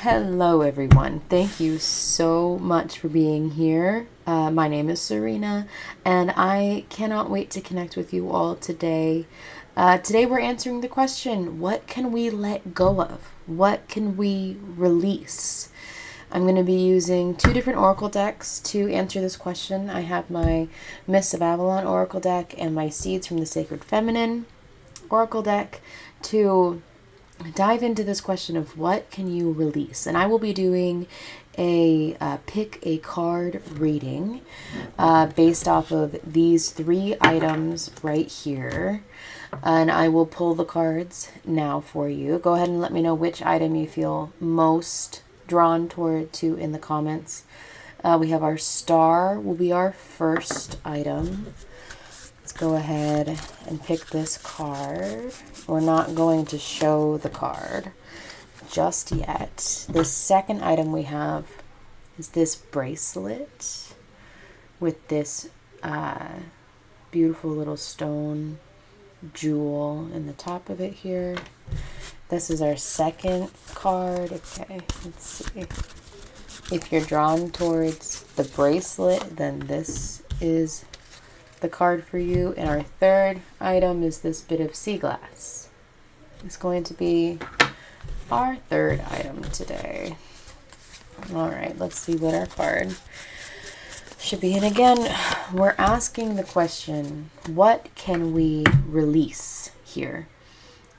Hello everyone. Thank you so much for being here. My name is Sarina and I cannot wait to connect with you all today. Today we're answering the question, what can we let go of? What can we release? I'm going to be using two different oracle decks to answer this question. I have my Mists of Avalon oracle deck and my Seeds from the Sacred Feminine oracle deck to dive into this question of what can you release. And I will be doing a pick a card reading based off of these three items right here. And I will pull the cards now for you. Go ahead and let me know which item you feel most drawn toward to in the comments. We have our star will be our first item. Let's go ahead and pick this card. We're not going to show the card just yet. The second item we have is this bracelet with this beautiful little stone jewel in the top of it here. This is our second card. Okay, let's see. If you're drawn towards the bracelet, then this is the card for you. And our third item is this bit of sea glass. It's going to be our third item today. All right, let's see what our card should be. And again, we're asking the question, what can we release here?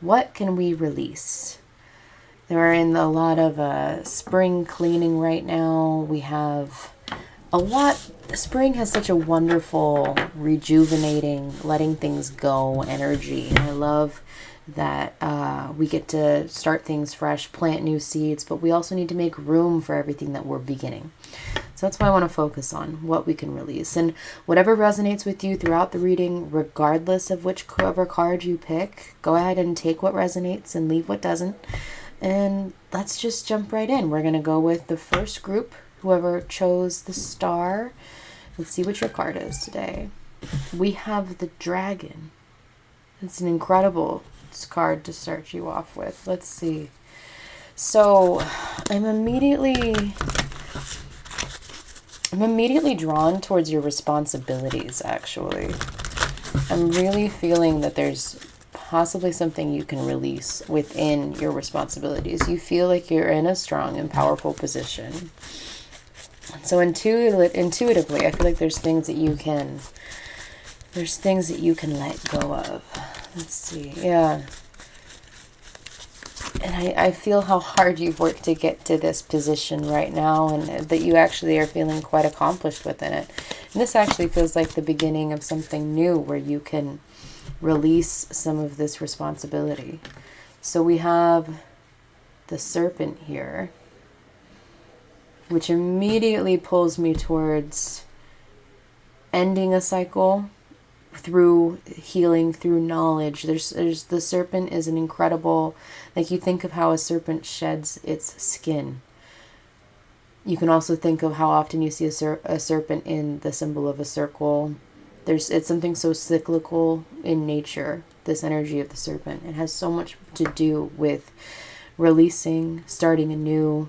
What can we release? We're in a lot of spring cleaning right now. We have a lot. Spring has such a wonderful, rejuvenating, letting things go energy. And I love that we get to start things fresh, plant new seeds, but we also need to make room for everything that we're beginning. So that's why I want to focus on what we can release. And whatever resonates with you throughout the reading, regardless of which cover card you pick, go ahead and take what resonates and leave what doesn't. And let's just jump right in. We're going to go with the first group, whoever chose the star. Let's see what your card is today. We have the dragon. It's an incredible card to start you off with. Let's see. So I'm immediately drawn towards your responsibilities, actually. I'm really feeling that there's possibly something you can release within your responsibilities. You feel like you're in a strong and powerful position. So intuitively, I feel like there's things that you can let go of. Let's see. Yeah. And I feel how hard you've worked to get to this position right now, and that you actually are feeling quite accomplished within it. And this actually feels like the beginning of something new where you can release some of this responsibility. So we have the serpent here, which immediately pulls me towards ending a cycle through healing, through knowledge. There's the serpent is an incredible, like you think of how a serpent sheds its skin. You can also think of how often you see a serpent in the symbol of a circle. It's something so cyclical in nature, this energy of the serpent. It has so much to do with releasing, starting anew.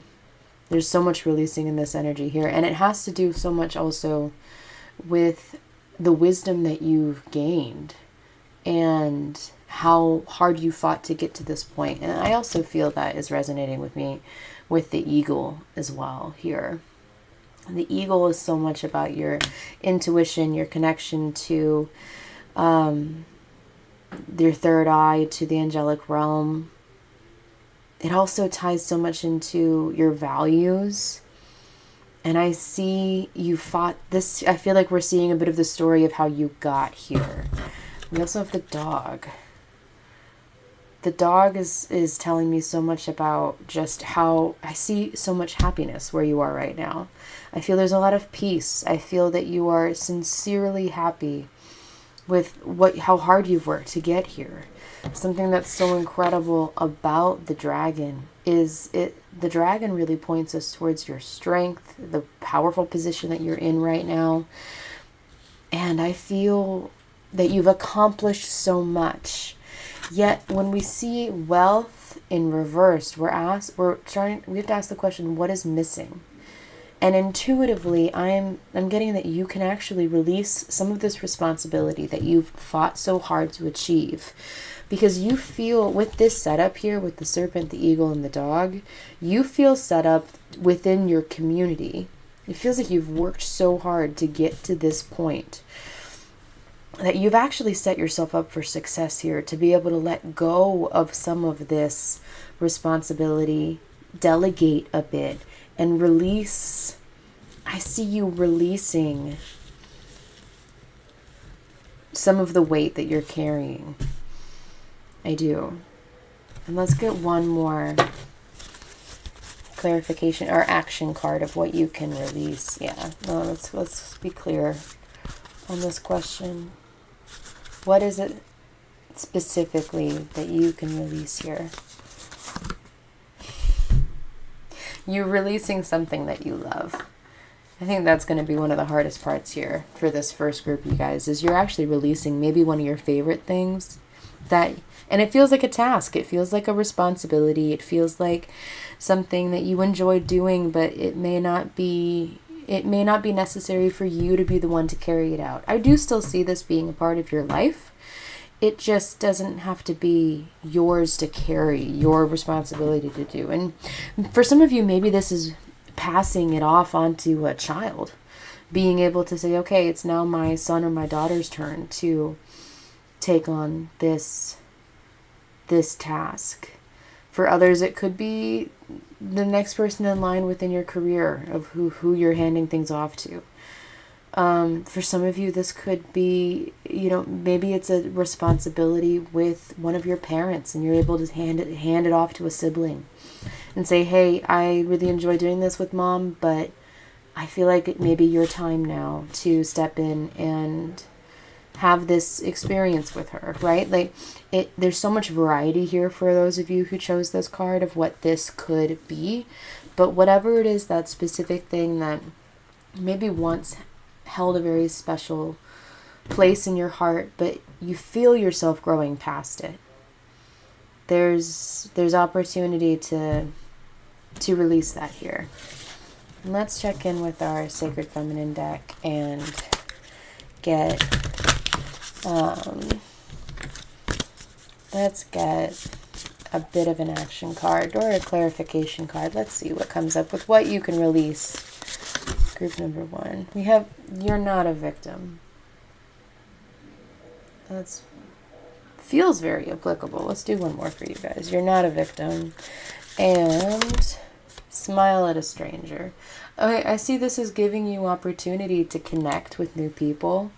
There's so much releasing in this energy here. And it has to do so much also with the wisdom that you've gained and how hard you fought to get to this point. And I also feel that is resonating with me with the eagle as well here. The eagle is so much about your intuition, your connection to your third eye, to the angelic realm. It also ties so much into your values. And I see you fought this. I feel like we're seeing a bit of the story of how you got here. We also have the dog. The dog is telling me so much about just how I see so much happiness where you are right now. I feel there's a lot of peace. I feel that you are sincerely happy with how hard you've worked to get here. Something that's so incredible about the dragon is the dragon really points us towards your strength, the powerful position that you're in right now. And I feel that you've accomplished so much. Yet when we see wealth Death in reversed, we have to ask the question, what is missing? And intuitively, I'm getting that you can actually release some of this responsibility that you've fought so hard to achieve. Because you feel, with this setup here, with the serpent, the eagle, and the dog, you feel set up within your community. It feels like you've worked so hard to get to this point, that you've actually set yourself up for success here, to be able to let go of some of this responsibility, delegate a bit, and release. I see you releasing some of the weight that you're carrying. I do. And let's get one more clarification or action card of what you can release. Yeah, no, let's be clear on this question. What is it specifically that you can release here? You're releasing something that you love. I think that's going to be one of the hardest parts here for this first group, you guys, is you're actually releasing maybe one of your favorite things and it feels like a task. It feels like a responsibility. It feels like something that you enjoy doing, but it may not be necessary for you to be the one to carry it out. I do still see this being a part of your life. It just doesn't have to be yours to carry, your responsibility to do. And for some of you, maybe this is passing it off onto a child, being able to say, okay, it's now my son or my daughter's turn to take on this task. For others, it could be the next person in line within your career of who you're handing things off to. For some of you, this could be, maybe it's a responsibility with one of your parents, and you're able to hand it off to a sibling and say, hey, I really enjoy doing this with mom, but I feel like it may be your time now to step in and have this experience with her, right? Like, there's so much variety here for those of you who chose this card of what this could be. But whatever it is, that specific thing that maybe once held a very special place in your heart, but you feel yourself growing past it. There's opportunity to release that here. And let's check in with our Sacred Feminine deck and get let's get a bit of an action card or a clarification card. Let's see what comes up with what you can release. Group number 1. We have, you're not a victim. That feels very applicable. Let's do one more for you guys. You're not a victim. And smile at a stranger. Okay, I see this as giving you opportunity to connect with new people.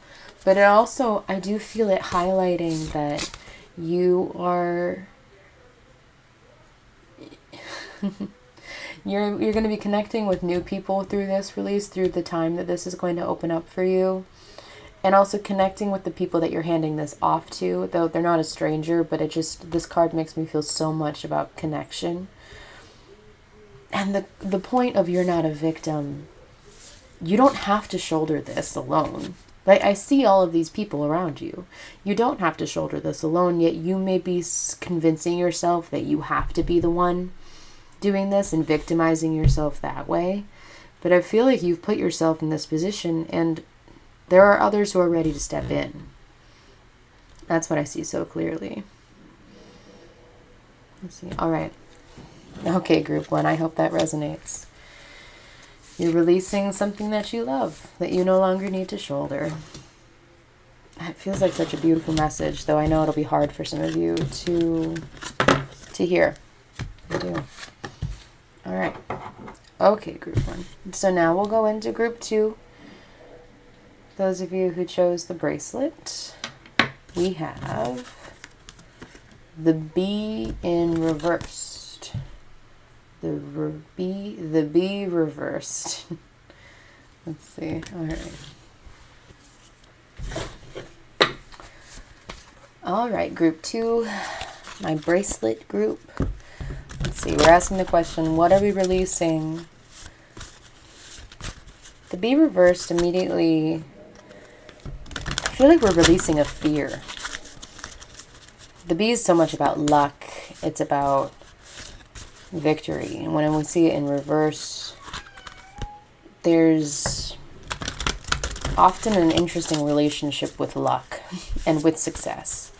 But it also, I do feel it highlighting that you are, you're going to be connecting with new people through this release, through the time that this is going to open up for you. And also connecting with the people that you're handing this off to, though they're not a stranger, but this card makes me feel so much about connection. And the point of you're not a victim, you don't have to shoulder this alone. Like, I see all of these people around you. You don't have to shoulder this alone, yet you may be convincing yourself that you have to be the one doing this and victimizing yourself that way. But I feel like you've put yourself in this position, and there are others who are ready to step in. That's what I see so clearly. Let's see. All right. Okay, group 1, I hope that resonates. You're releasing something that you love, that you no longer need to shoulder. It feels like such a beautiful message, though I know it'll be hard for some of you to hear. I do. All right. Okay, group 1. So now we'll go into group 2. Those of you who chose the bracelet, we have the bee in reversed. The bee reversed. Let's see. All right. All right, group 2, my bracelet group. Let's see. We're asking the question, what are we releasing? The bee reversed immediately. I feel like we're releasing a fear. The bee is so much about luck. It's about victory. And when we see it in reverse, there's often an interesting relationship with luck and with success.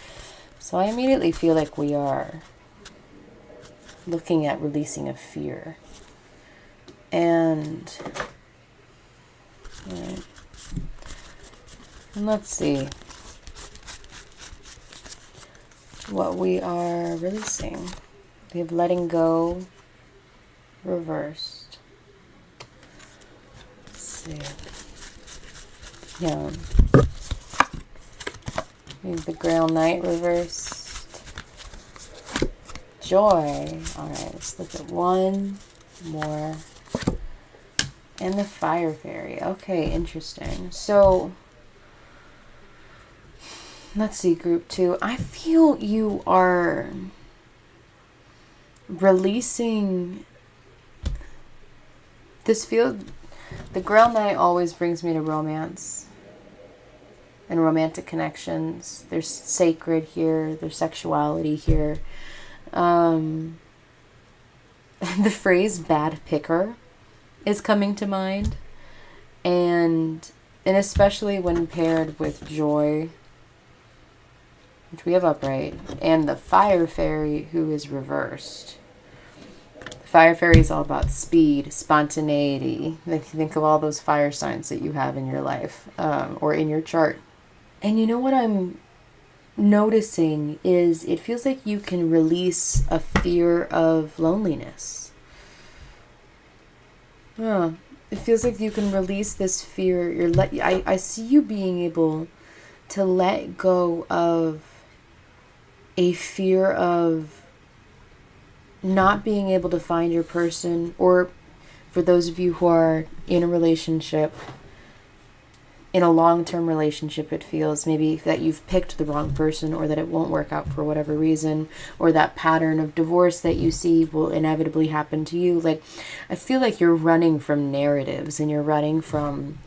So I immediately feel like we are looking at releasing a fear. And, right. And let's see what we are releasing. We have letting go reversed. Let's see. Yeah. We have the Grail Knight reversed. Joy. Alright, let's look at one more. And the Fire Fairy. Okay, interesting. So, let's see, group 2. I feel you are releasing this field. The Grail Knight always brings me to romance and romantic connections. There's sacred here. There's sexuality here. The phrase bad picker is coming to mind. And especially when paired with joy, which we have upright, and the Fire Fairy, who is reversed. The Fire Fairy is all about speed, spontaneity. Think of all those fire signs that you have in your life, or in your chart. And you know what I'm noticing is it feels like you can release a fear of loneliness. It feels like you can release this fear. I see you being able to let go of a fear of not being able to find your person, or for those of you who are in a relationship, in a long-term relationship, it feels maybe that you've picked the wrong person, or that it won't work out for whatever reason, or that pattern of divorce that you see will inevitably happen to you. Like, I feel like you're running from narratives, and you're running from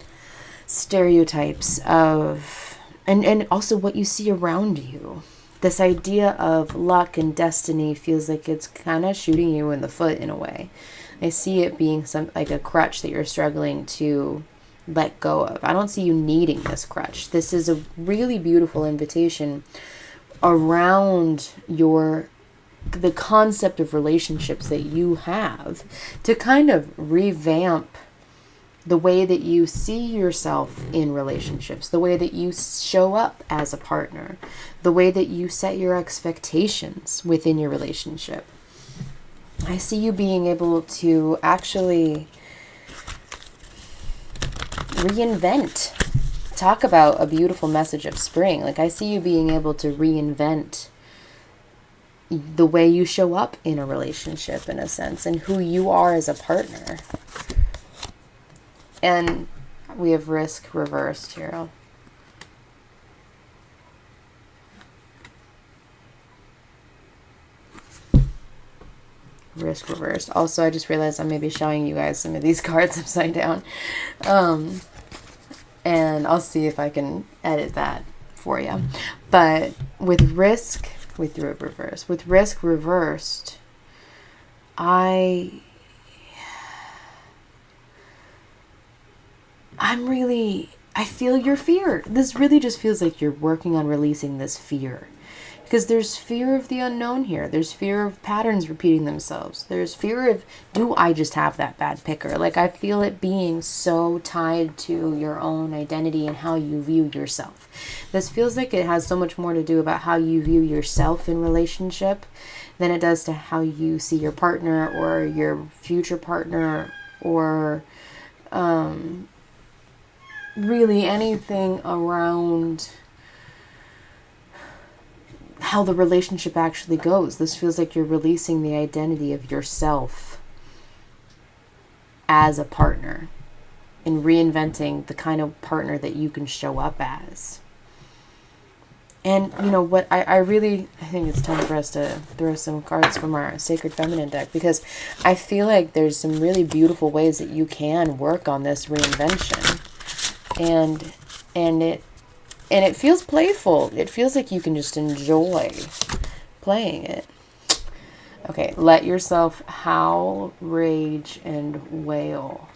stereotypes of, and also what you see around you. This idea of luck and destiny feels like it's kind of shooting you in the foot in a way. I see it being like a crutch that you're struggling to let go of. I don't see you needing this crutch. This is a really beautiful invitation around the concept of relationships that you have to kind of revamp the way that you see yourself in relationships, the way that you show up as a partner, the way that you set your expectations within your relationship. I see you being able to actually reinvent. Talk about a beautiful message of spring. Like, I see you being able to reinvent the way you show up in a relationship, in a sense, and who you are as a partner. And we have risk reversed here. Risk reversed. Also, I just realized I may be showing you guys some of these cards upside down. And I'll see if I can edit that for you. But with risk, with risk reversed, I feel your fear. This really just feels like you're working on releasing this fear. Because there's fear of the unknown here. There's fear of patterns repeating themselves. There's fear of, do I just have that bad picker? Like, I feel it being so tied to your own identity and how you view yourself. This feels like it has so much more to do about how you view yourself in relationship than it does to how you see your partner or your future partner, or really anything around how the relationship actually goes. This feels like you're releasing the identity of yourself as a partner and reinventing the kind of partner that you can show up as. And you know what, I think it's time for us to throw some cards from our Sacred Feminine deck, because I feel like there's some really beautiful ways that you can work on this reinvention. And it feels playful. It feels like you can just enjoy playing it. Okay, let yourself howl, rage, and wail.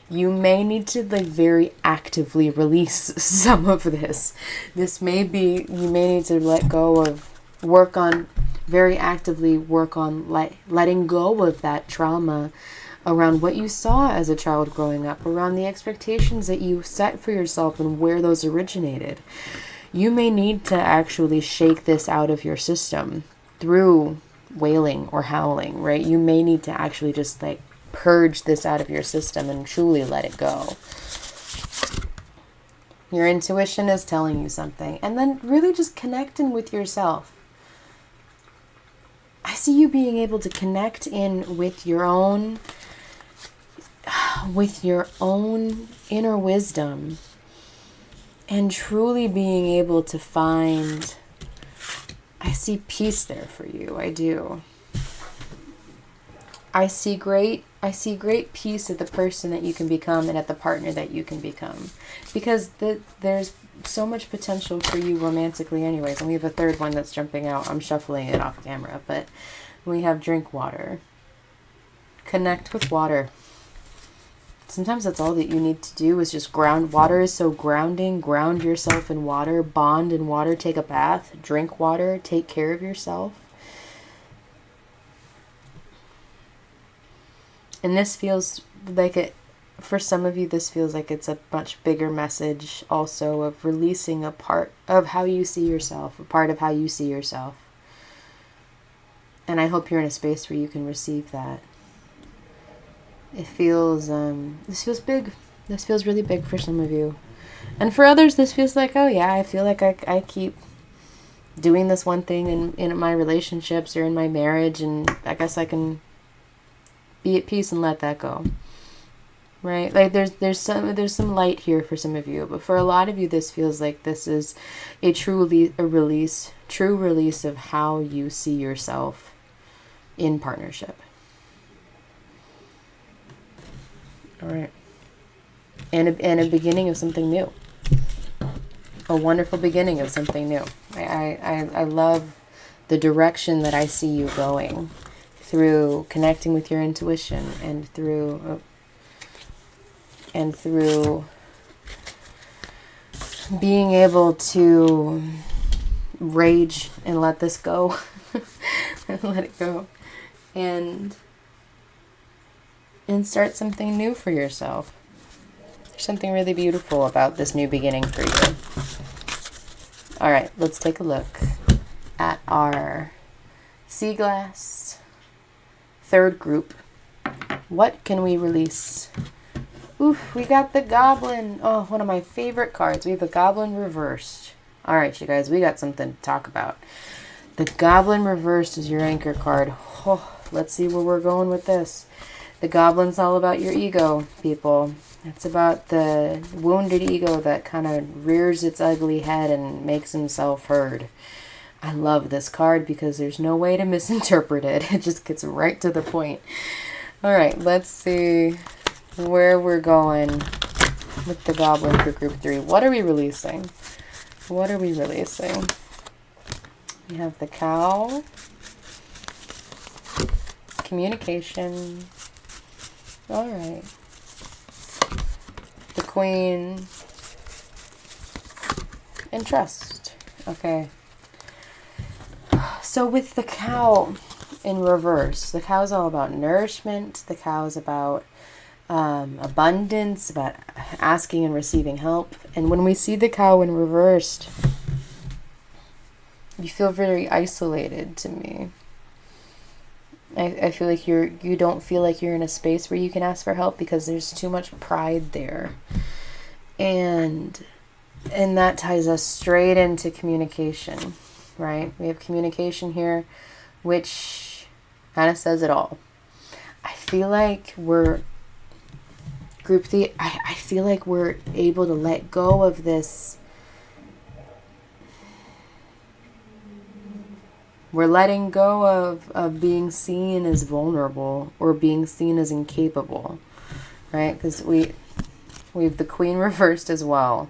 You may need to like very actively release some of this. This may be, you may need to let go of, work on, very actively work on letting go of that trauma around what you saw as a child growing up, around the expectations that you set for yourself and where those originated. You may need to actually shake this out of your system through wailing or howling, right? You may need to actually just like purge this out of your system and truly let it go. Your intuition is telling you something. And then really just connecting with yourself. I see you being able to connect in with your own inner wisdom and truly being able to find, I see peace there for you. I do. I see great peace at the person that you can become and at the partner that you can become, because there's so much potential for you romantically anyways. And we have a third one that's jumping out. I'm shuffling it off camera, but we have drink water. Connect with water. Sometimes that's all that you need to do is just ground. Water is so grounding. Ground yourself in water. Bond in water. Take a bath. Drink water. Take care of yourself. And this feels like it, for some of you, this feels like it's a much bigger message also of releasing a part of how you see yourself, a part of how you see yourself. And I hope you're in a space where you can receive that. It feels, this feels big. This feels really big for some of you. And for others, this feels like, oh yeah, I feel like I keep doing this one thing in my relationships or in my marriage, and I guess I can be at peace and let that go. Right? Like there's some light here for some of you, but for a lot of you, this feels like this is a true release of how you see yourself in partnership. All right. And a beginning of something new. A wonderful beginning of something new. I love the direction that I see you going through connecting with your intuition and through being able to rage and let this go. And let it go. And start something new for yourself. There's something really beautiful about this new beginning for you. All right, let's take a look at our sea glass third group. What can we release? Oof, we got the Goblin. Oh, one of my favorite cards. We have the Goblin reversed. All right, you guys, we got something to talk about. The Goblin reversed is your anchor card. Oh, let's see where we're going with this. The Goblin's all about your ego, people. It's about the wounded ego that kind of rears its ugly head and makes himself heard. I love this card because there's no way to misinterpret it. It just gets right to the point. All right, let's see where we're going with the Goblin for group 3. What are we releasing? What are we releasing? We have the Cow, communication. All right. The Queen and trust. Okay. So with the Cow in reverse, the Cow's all about nourishment. The Cow's about abundance, about asking and receiving help. And when we see the Cow in reversed, you feel very isolated to me. I feel like you don't feel like you're in a space where you can ask for help because there's too much pride there. And that ties us straight into communication, right? We have communication here, which kind of says it all. I feel like we're group 3, I feel like we're able to let go of this. We're letting go of being seen as vulnerable or being seen as incapable, right? Because we have the Queen reversed as well.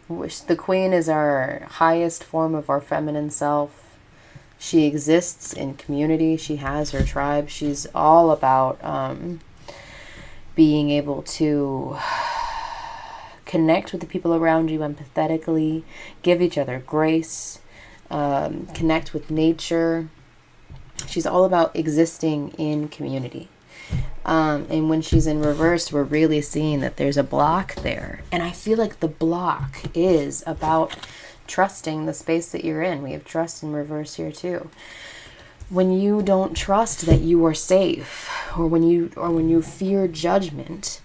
Which the Queen is our highest form of our feminine self. She exists in community. She has her tribe. She's all about being able to connect with the people around you empathetically, give each other grace, connect with nature. She's all about existing in community. And when she's in reverse, we're really seeing that there's a block there. And I feel like the block is about trusting the space that you're in. We have trust in reverse here too. When you don't trust that you are safe, or when you fear judgment,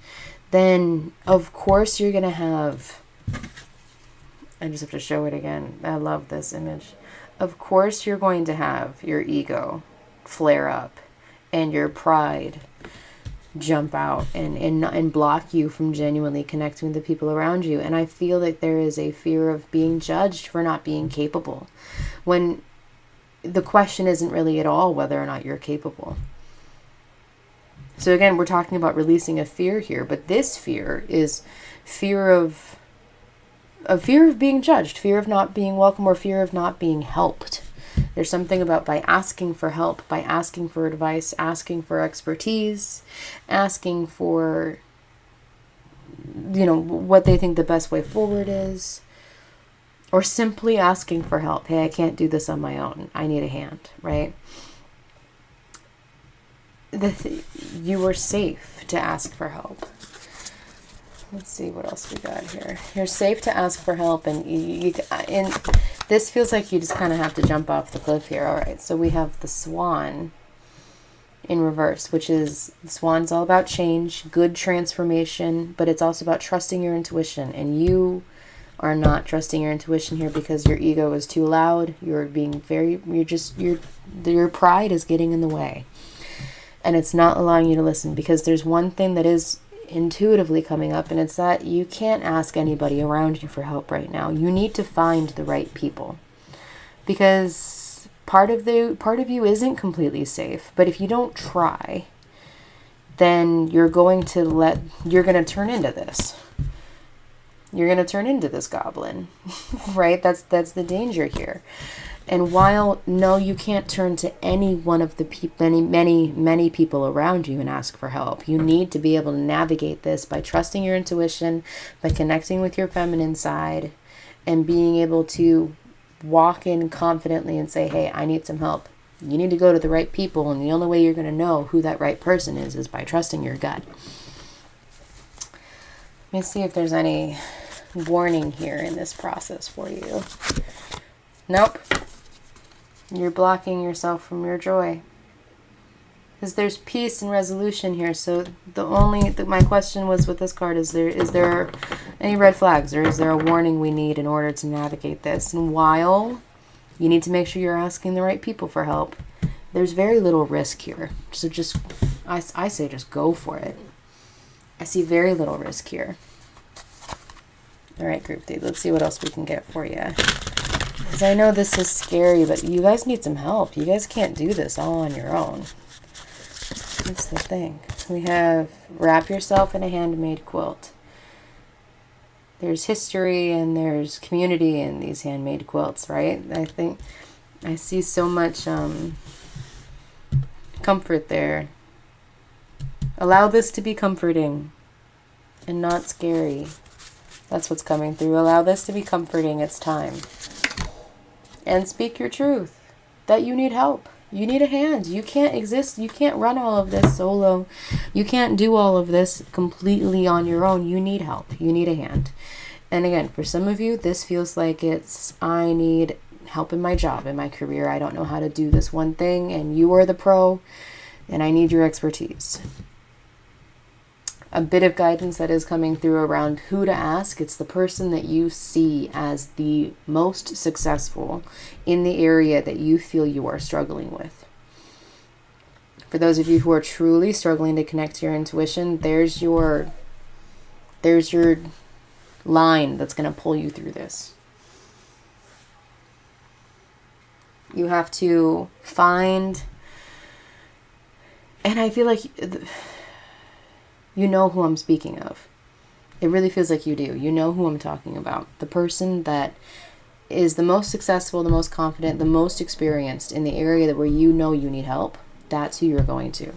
then of course you're going to have, I just have to show it again. I love this image. Of course you're going to have your ego flare up and your pride jump out and block you from genuinely connecting with the people around you. And I feel like there is a fear of being judged for not being capable, when the question isn't really at all whether or not you're capable. So again, we're talking about releasing a fear here, but this fear is fear of being judged, fear of not being welcome, or fear of not being helped. There's something about by asking for help, by asking for advice, asking for expertise, asking for, what they think the best way forward is, or simply asking for help. Hey, I can't do this on my own. I need a hand, right? You are safe to ask for help. Let's see what else we got here. You're safe to ask for help, and this feels like you just kind of have to jump off the cliff here. All right, so we have the swan in reverse, which is, the swan's all about change, good transformation, but it's also about trusting your intuition. And you are not trusting your intuition here because your ego is too loud. Your pride is getting in the way, and it's not allowing you to listen, because there's one thing that is intuitively coming up, and it's that you can't ask anybody around you for help right now. You need to find the right people, because part of you isn't completely safe. But if you don't try, then you're going to turn into this. You're going to turn into this goblin, right? That's the danger here. And while, no, you can't turn to any one of the many people around you and ask for help. You need to be able to navigate this by trusting your intuition, by connecting with your feminine side, and being able to walk in confidently and say, hey, I need some help. You need to go to the right people, and the only way you're going to know who that right person is by trusting your gut. Let me see if there's any warning here in this process for you. Nope. You're blocking yourself from your joy, because there's peace and resolution here. So my question was with this card, is there any red flags, or is there a warning we need in order to navigate this? And while you need to make sure you're asking the right people for help, there's very little risk here. So I say just go for it. I see very little risk here. All right, group D, let's see what else we can get for you. Because I know this is scary, but you guys need some help. You guys can't do this all on your own. That's the thing. We have wrap yourself in a handmade quilt. There's history and there's community in these handmade quilts, right? I think I see so much comfort there. Allow this to be comforting and not scary. That's what's coming through. Allow this to be comforting. It's time. And speak your truth, that you need help. You need a hand. You can't exist. You can't run all of this solo. You can't do all of this completely on your own. You need help. You need a hand. And again, for some of you, this feels like I need help in my job, in my career. I don't know how to do this one thing, and you are the pro, and I need your expertise. A bit of guidance that is coming through around who to ask. It's the person that you see as the most successful in the area that you feel you are struggling with. For those of you who are truly struggling to connect to your intuition, there's your line that's going to pull you through this. You have to find, and I feel like you know who I'm speaking of. It really feels like you do. You know who I'm talking about. The person that is the most successful, the most confident, the most experienced in the area that where you know you need help, that's who you're going to.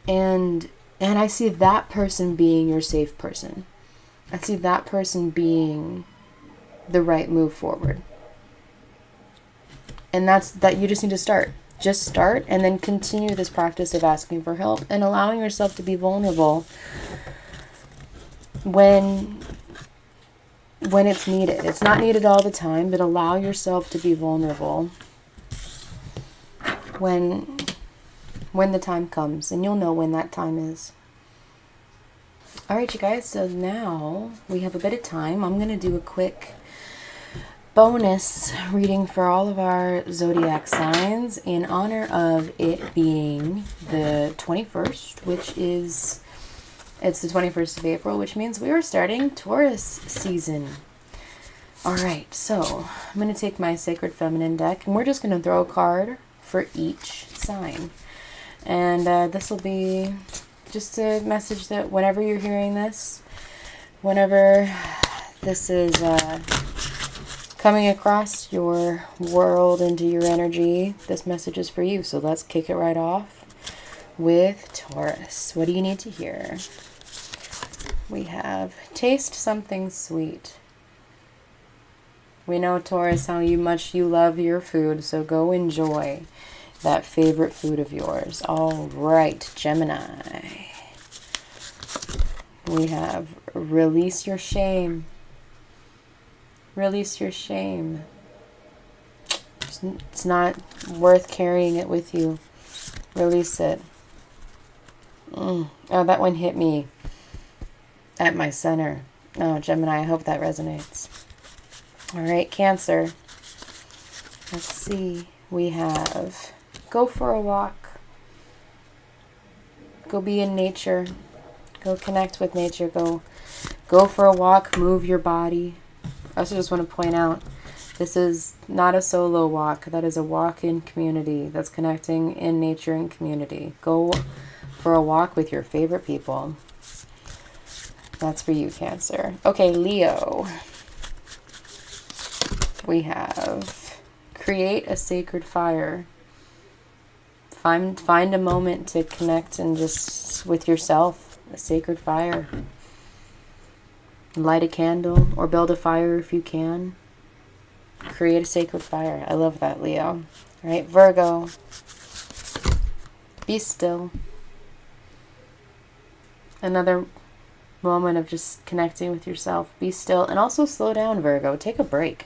And I see that person being your safe person. I see that person being the right move forward. And that's that. You just need to start. Just start, and then continue this practice of asking for help and allowing yourself to be vulnerable when it's needed. It's not needed all the time, but allow yourself to be vulnerable when the time comes, and you'll know when that time is. All right, you guys, so now we have a bit of time. I'm going to do a quick bonus reading for all of our zodiac signs in honor of it being the 21st, it's the 21st of April, which means we are starting Taurus season. All right, so I'm going to take my Sacred Feminine deck, and we're just going to throw a card for each sign. And this will be just a message that whenever you're hearing this, whenever this is coming across your world, into your energy, this message is for you. So let's kick it right off with Taurus. What do you need to hear? We have taste something sweet. We know, Taurus, how much you love your food, so go enjoy that favorite food of yours. All right, Gemini. We have release your shame. Release your shame. It's not worth carrying it with you. Release it. Oh, that one hit me at my center. Oh, Gemini, I hope that resonates. All right, Cancer. Let's see. We have go for a walk. Go be in nature. Go connect with nature. Go for a walk. Move your body. I also just want to point out, this is not a solo walk. That is a walk in community. That's connecting in nature and community. Go for a walk with your favorite people. That's for you, Cancer. Okay, Leo. We have create a sacred fire. Find a moment to connect and just with yourself, a sacred fire. Light a candle or build a fire if you can. Create a sacred fire. I love that, Leo. All right, Virgo. Be still. Another moment of just connecting with yourself. Be still and also slow down, Virgo. Take a break.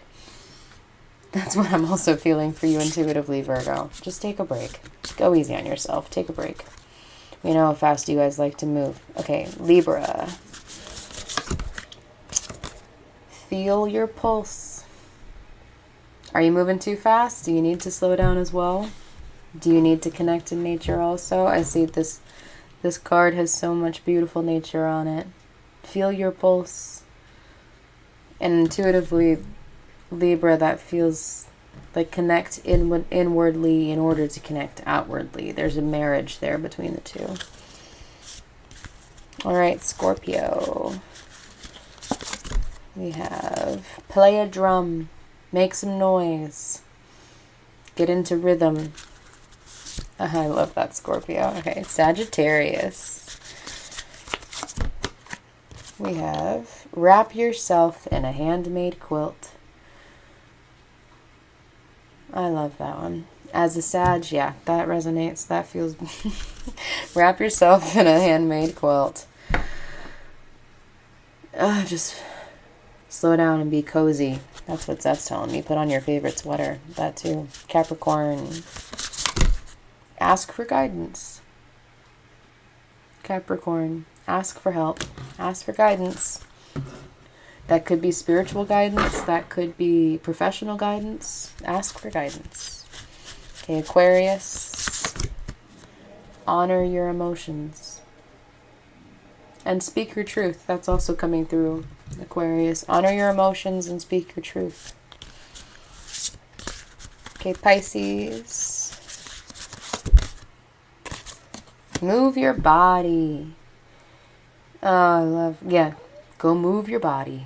That's what I'm also feeling for you intuitively, Virgo. Just take a break. Go easy on yourself. Take a break. We know how fast you guys like to move. Okay, Libra. Feel your pulse. Are you moving too fast? Do you need to slow down as well? Do you need to connect in nature also? I see this card has so much beautiful nature on it. Feel your pulse. And intuitively, Libra, that feels like connect inwardly in order to connect outwardly. There's a marriage there between the two. All right, Scorpio. We have play a drum, make some noise, get into rhythm. I love that, Scorpio. Okay, Sagittarius. We have wrap yourself in a handmade quilt. I love that one. As a Sag, yeah, that resonates. That feels... Wrap yourself in a handmade quilt. Just slow down and be cozy. That's what that's telling me. Put on your favorite sweater. That too. Capricorn. Ask for guidance. Capricorn. Ask for help. Ask for guidance. That could be spiritual guidance. That could be professional guidance. Ask for guidance. Okay, Aquarius. Honor your emotions. And speak your truth. That's also coming through, Aquarius. Honor your emotions and speak your truth. Okay, Pisces. Move your body. Oh, I love... Yeah, go move your body.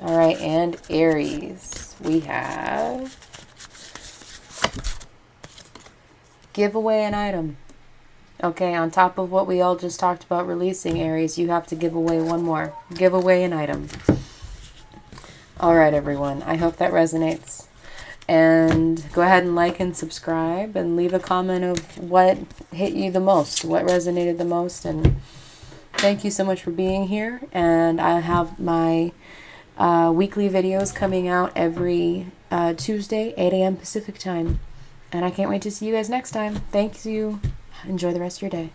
All right, and Aries, we have give away an item. Okay, on top of what we all just talked about releasing, Aries, you have to give away one more. Give away an item. All right, everyone. I hope that resonates. And go ahead and like and subscribe and leave a comment of what hit you the most, what resonated the most. And thank you so much for being here. And I have my weekly videos coming out every Tuesday, 8 a.m. Pacific time. And I can't wait to see you guys next time. Thank you. Enjoy the rest of your day.